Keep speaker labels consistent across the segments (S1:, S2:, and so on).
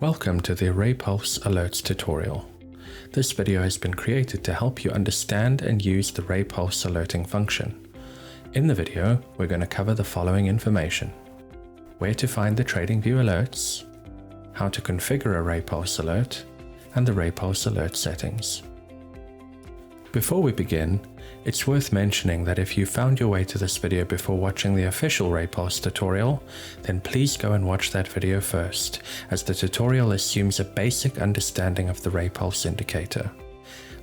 S1: Welcome to the RayPulse Alerts tutorial. This video has been created to help you understand and use the RayPulse alerting function. In the video, we're going to cover the following information: where to find the TradingView alerts, how to configure a RayPulse alert, and the RayPulse alert settings. Before we begin, it's worth mentioning that if you found your way to this video before watching the official RayPulse tutorial, then please go and watch that video first, as the tutorial assumes a basic understanding of the RayPulse indicator.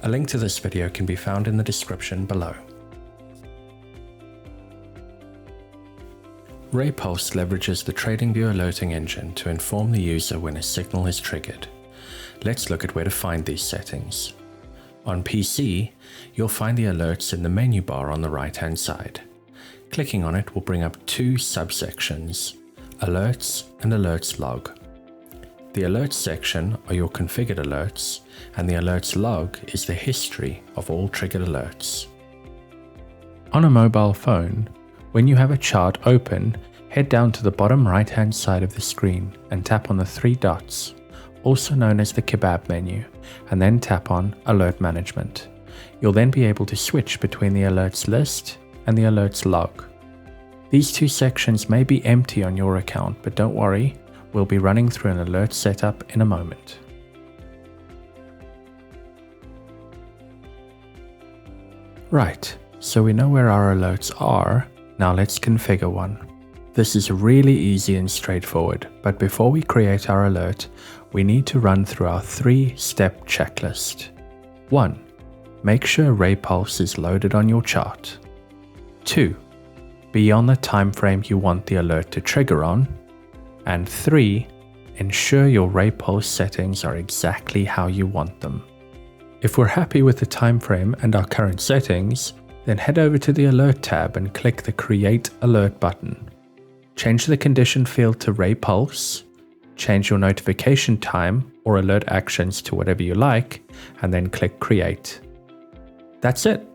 S1: A link to this video can be found in the description below. RayPulse leverages the TradingView alerting engine to inform the user when a signal is triggered. Let's look at where to find these settings. On PC, you'll find the alerts in the menu bar on the right-hand side. Clicking on it will bring up two subsections, Alerts and Alerts Log. The Alerts section are your configured alerts, and the Alerts Log is the history of all triggered alerts. On a mobile phone, when you have a chart open, head down to the bottom right-hand side of the screen and tap on the three dots, also known as the kebab menu, and then tap on Alert Management. You'll then be able to switch between the alerts list and the alerts log. These two sections may be empty on your account, but don't worry, we'll be running through an alert setup in a moment. Right, so we know where our alerts are. Now let's configure one. This is really easy and straightforward, but before we create our alert, we need to run through our three-step checklist. 1. Make sure RayPulse is loaded on your chart. 2. Be on the time frame you want the alert to trigger on. And 3. Ensure your RayPulse settings are exactly how you want them. If we're happy with the time frame and our current settings, then head over to the Alert tab and click the Create Alert button. Change the condition field to RayPulse, change your notification time or alert actions to whatever you like, and then click Create. That's it!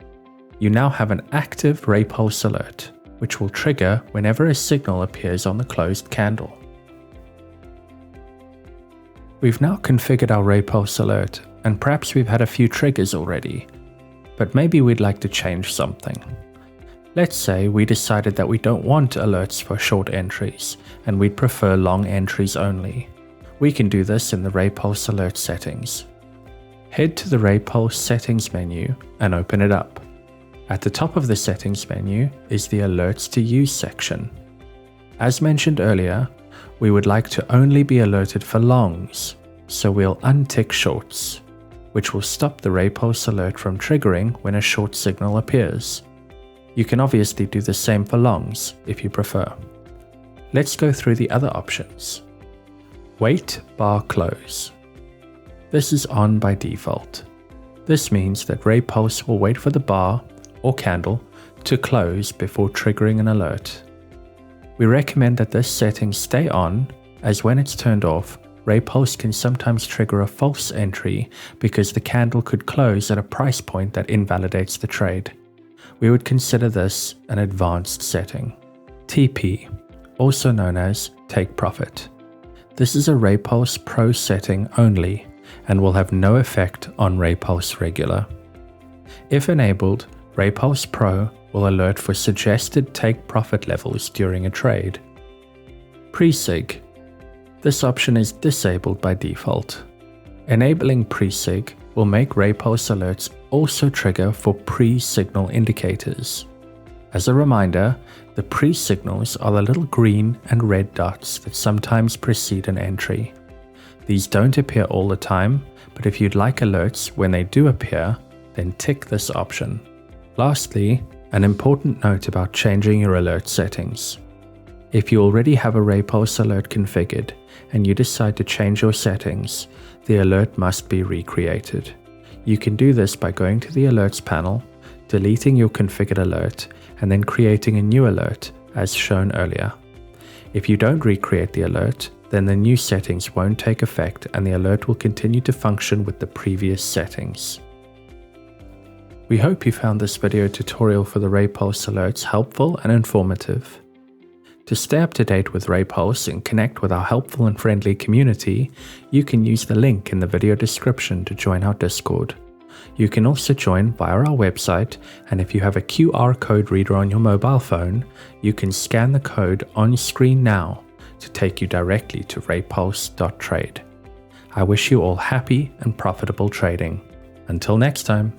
S1: You now have an active RayPulse alert, which will trigger whenever a signal appears on the closed candle. We've now configured our RayPulse alert, and perhaps we've had a few triggers already, but maybe we'd like to change something. Let's say we decided that we don't want alerts for short entries, and we'd prefer long entries only. We can do this in the RayPulse alert settings. Head to the RayPulse settings menu and open it up. At the top of the settings menu is the Alerts to Use section. As mentioned earlier, we would like to only be alerted for longs, so we'll untick shorts, which will stop the RayPulse alert from triggering when a short signal appears. You can obviously do the same for longs if you prefer. Let's go through the other options. Wait bar close. This is on by default. This means that RayPulse will wait for the bar or candle to close before triggering an alert. We recommend that this setting stay on, as when it's turned off, RayPulse can sometimes trigger a false entry because the candle could close at a price point that invalidates the trade. We would consider this an advanced setting. TP, also known as Take Profit. This is a RayPulse Pro setting only and will have no effect on RayPulse Regular. If enabled, RayPulse Pro will alert for suggested take profit levels during a trade. Pre-sig. This option is disabled by default. Enabling pre-sig will make RayPulse alerts also trigger for pre-signal indicators. As a reminder, the pre-signals are the little green and red dots that sometimes precede an entry. These don't appear all the time, but if you'd like alerts when they do appear, then tick this option. Lastly, an important note about changing your alert settings. If you already have a RayPulse alert configured and you decide to change your settings, the alert must be recreated. You can do this by going to the Alerts panel, deleting your configured alert, and then creating a new alert as shown earlier. If you don't recreate the alert, then the new settings won't take effect and the alert will continue to function with the previous settings. We hope you found this video tutorial for the RayPulse alerts helpful and informative. To stay up to date with RayPulse and connect with our helpful and friendly community, you can use the link in the video description to join our Discord. You can also join via our website, and if you have a QR code reader on your mobile phone, you can scan the code on screen now to take you directly to raypulse.trade. I wish you all happy and profitable trading. Until next time.